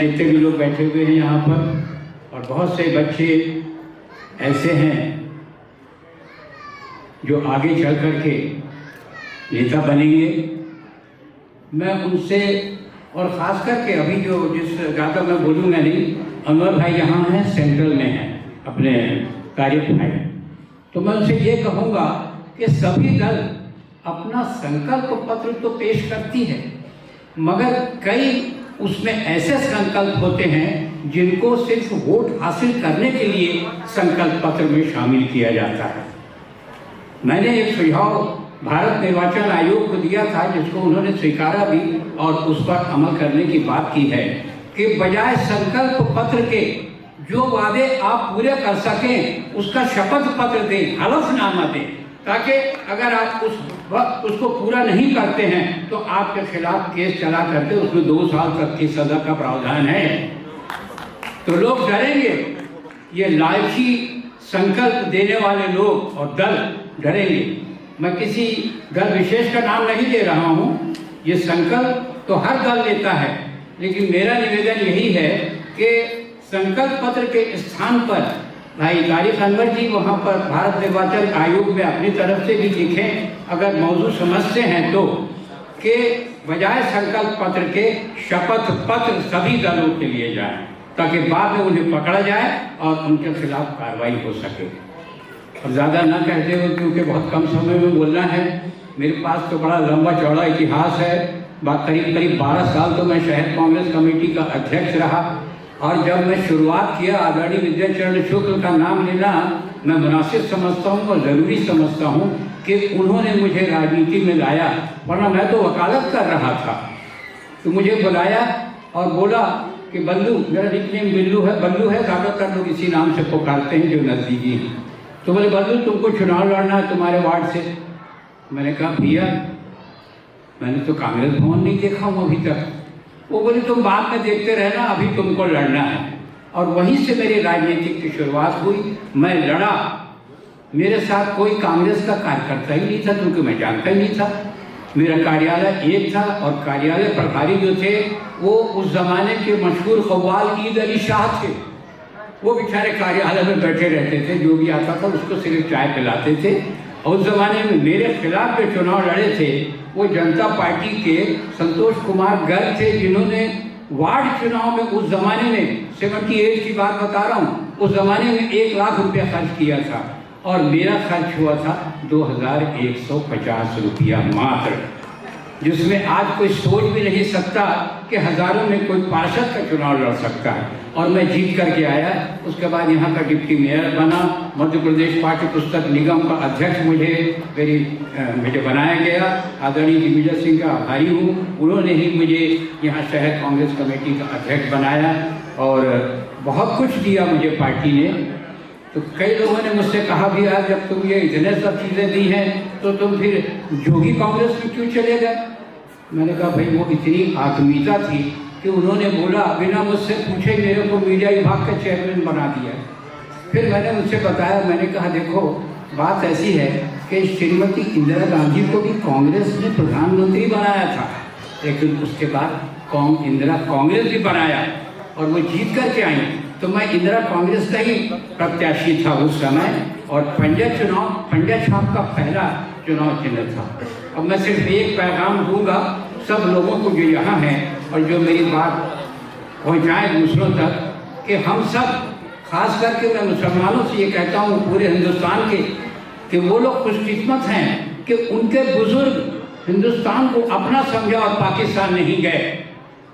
जितने भी लोग बैठे हुए हैं यहाँ पर, और बहुत से बच्चे ऐसे हैं जो आगे चल कर के नेता बनेंगे, मैं उनसे, और ख़ास करके अभी जो जिस ज़्यादा मैं बोलूँगा नहीं, अनवर भाई यहाँ हैं, सेंट्रल में हैं अपने कार्यक्रम में, तो मैं उनसे ये कहूँगा कि सभी दल अपना संकल्प पत्र तो पेश करती है, मगर कई उसमें ऐसे संकल्प होते हैं जिनको सिर्फ वोट हासिल करने के लिए संकल्प पत्र में शामिल किया जाता है। मैंने एक सुझाव भारत निर्वाचन आयोग को दिया था, जिसको उन्होंने स्वीकारा भी और उस पर अमल करने की बात की है कि बजाय संकल्प पत्र के जो वादे आप पूरे कर सकें उसका शपथ पत्र दें, हलफनामा दें, ताकि अगर आप उस वक्त उसको पूरा नहीं करते हैं तो आपके खिलाफ केस चला करके उसमें 2 साल तक की सजा का प्रावधान है। तो लोग डरेंगे, ये लालची संकल्प देने वाले लोग और दल डरेंगे। मैं किसी दल विशेष का नाम नहीं ले रहा हूँ, ये संकल्प तो हर दल लेता है, लेकिन मेरा निवेदन यही है कि संकल्प पत्र के स्थान पर भाई तारिक अनवर जी वहाँ पर भारत निर्वाचन आयोग में अपनी तरफ से भी लिखें, अगर मौजूद समझते हैं तो, कि बजाय संकल्प पत्र के शपथ पत्र सभी दलों के लिए जाए, ताकि बाद में उन्हें पकड़ा जाए और उनके खिलाफ कार्रवाई हो सके। और ज़्यादा ना कहते हुए, क्योंकि बहुत कम समय में बोलना है, मेरे पास तो बड़ा लंबा चौड़ा इतिहास है। करीब 12 साल तो मैं शहर कांग्रेस कमेटी का अध्यक्ष रहा, और जब मैं शुरुआत किया आदरणीय विद्याचरण शुक्ल का नाम लेना मैं मुनासिब समझता हूँ और ज़रूरी समझता हूँ कि उन्होंने मुझे राजनीति में लाया, वरना मैं तो वकालत कर रहा था। तो मुझे बुलाया और बोला कि बल्लू, मेरा निकनेम बल्लू है, ज़्यादातर लोग इसी नाम से पुकारते हैं जो नज़दीकी हैं। तो बोले बल्लू तुमको चुनाव लड़ना है तुम्हारे वार्ड से। मैंने कहा भैया मैंने तो कांग्रेस भवन नहीं देखा हूँ अभी तक। वो बोले तुम बाद में देखते रहना, अभी तुमको लड़ना है। और वहीं से मेरी राजनीतिक की शुरुआत हुई। मैं लड़ा, मेरे साथ कोई कांग्रेस का कार्यकर्ता ही नहीं था, क्योंकि मैं जानता ही नहीं था। मेरा कार्यालय एक था और कार्यालय प्रभारी जो थे वो उस ज़माने के मशहूर कव्वाल ईद अली शाह थे। वो बेचारे कार्यालय में बैठे रहते थे, जो भी आता था उसको सिर्फ चाय पिलाते थे। और उस ज़माने में मेरे खिलाफ जो चुनाव लड़े थे वो जनता पार्टी के संतोष कुमार गर्ग थे, जिन्होंने वार्ड चुनाव में उस ज़माने में 78 की बात बता रहा हूँ, उस ज़माने में 1 लाख रुपया खर्च किया था और मेरा खर्च हुआ था 2150 रुपया मात्र, जिसमें आज कोई सोच भी नहीं सकता कि हज़ारों में कोई पार्षद का चुनाव लड़ सकता है। और मैं जीत करके आया। उसके बाद यहाँ का डिप्टी मेयर बना, मध्य प्रदेश पाठ्य पुस्तक निगम का अध्यक्ष मुझे बनाया गया। आदरणीय दिग्विजय सिंह का आभारी हूँ, उन्होंने ही मुझे यहाँ शहर कांग्रेस कमेटी का अध्यक्ष बनाया और बहुत कुछ दिया मुझे पार्टी ने। तो कई लोगों ने मुझसे कहा भी यार जब तुम ये इतने सब चीज़ें दी हैं तो तुम फिर जोगी कांग्रेस में क्यों चले गए। मैंने कहा भाई वो इतनी आत्मीयता थी कि उन्होंने बोला बिना मुझसे पूछे मेरे को मीडिया विभाग का चेयरमैन बना दिया। फिर मैंने उनसे बताया, मैंने कहा देखो बात ऐसी है कि श्रीमती इंदिरा गांधी को भी कांग्रेस ने प्रधानमंत्री बनाया था, लेकिन उसके बाद इंदिरा कांग्रेस भी बनाया और वो जीत करके आई। तो मैं इंदिरा कांग्रेस का ही प्रत्याशी था उस समय और पंजा छाप का पहला चुनाव चिन्ह था। अब मैं सिर्फ एक पैगाम दूंगा सब लोगों को जो यहाँ हैं और जो मेरी बात पहुँचाएँ दूसरों तक, कि हम सब, खास करके मैं मुसलमानों से ये कहता हूँ पूरे हिंदुस्तान के, कि वो लोग खुशकिस्मत हैं कि उनके बुजुर्ग हिंदुस्तान को अपना समझा और पाकिस्तान नहीं गए।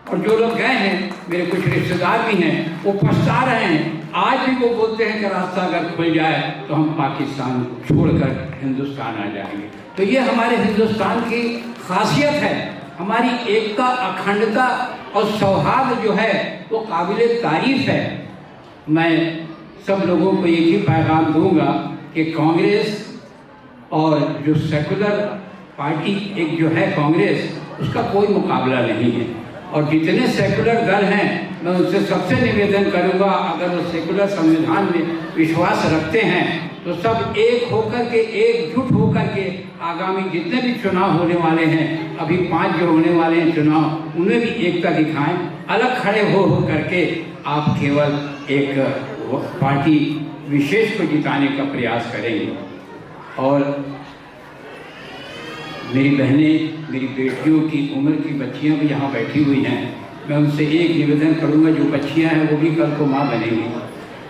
और जो लोग गए हैं, मेरे कुछ रिश्तेदार भी हैं, वो पछता रहे हैं। आज भी वो बोलते हैं कि रास्ता अगर खुल जाए तो हम पाकिस्तान छोड़कर हिंदुस्तान आ जाएंगे। तो ये हमारे हिंदुस्तान की खासियत है, हमारी एकता, अखंडता और सौहार्द जो है वो काबिले तारीफ है। मैं सब लोगों को एक ही पैगाम दूंगा कि कांग्रेस और जो सेकुलर पार्टी एक जो है कांग्रेस, उसका कोई मुकाबला नहीं है। और जितने सेकुलर दल हैं मैं उनसे सबसे निवेदन करूंगा, अगर वो सेकुलर संविधान में विश्वास रखते हैं तो सब एक होकर के, एकजुट होकर के आगामी जितने भी चुनाव होने वाले हैं, अभी 5 जो होने वाले हैं चुनाव, उनमें भी एकता दिखाएं। अलग खड़े हो करके आप केवल एक पार्टी विशेष को जिताने का प्रयास करेंगे। और मेरी बहनें, मेरी बेटियों की उम्र की बच्चियां भी यहाँ बैठी हुई हैं, मैं उनसे एक निवेदन करूँगा, जो बच्चियां हैं वो भी कल को माँ बनेंगी,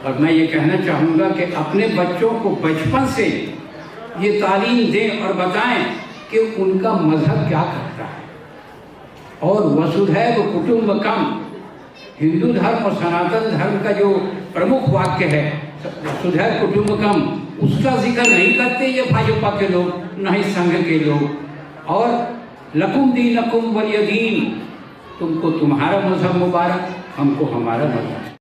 और मैं ये कहना चाहूँगा कि अपने बच्चों को बचपन से ये तालीम दें और बताएं कि उनका मजहब क्या करता है। और वसुधैव कुटुम्बकम, हिंदू धर्म और सनातन धर्म का जो प्रमुख वाक्य है वसुधैव कुटुम्बकम, उसका जिक्र नहीं करते ये भाजपा के लोग, न ही संघ के लोग। और लकुम दीनकुम वलिय दीन, तुमको तुम्हारा मजहब मुबारक, हमको हमारा मजहब।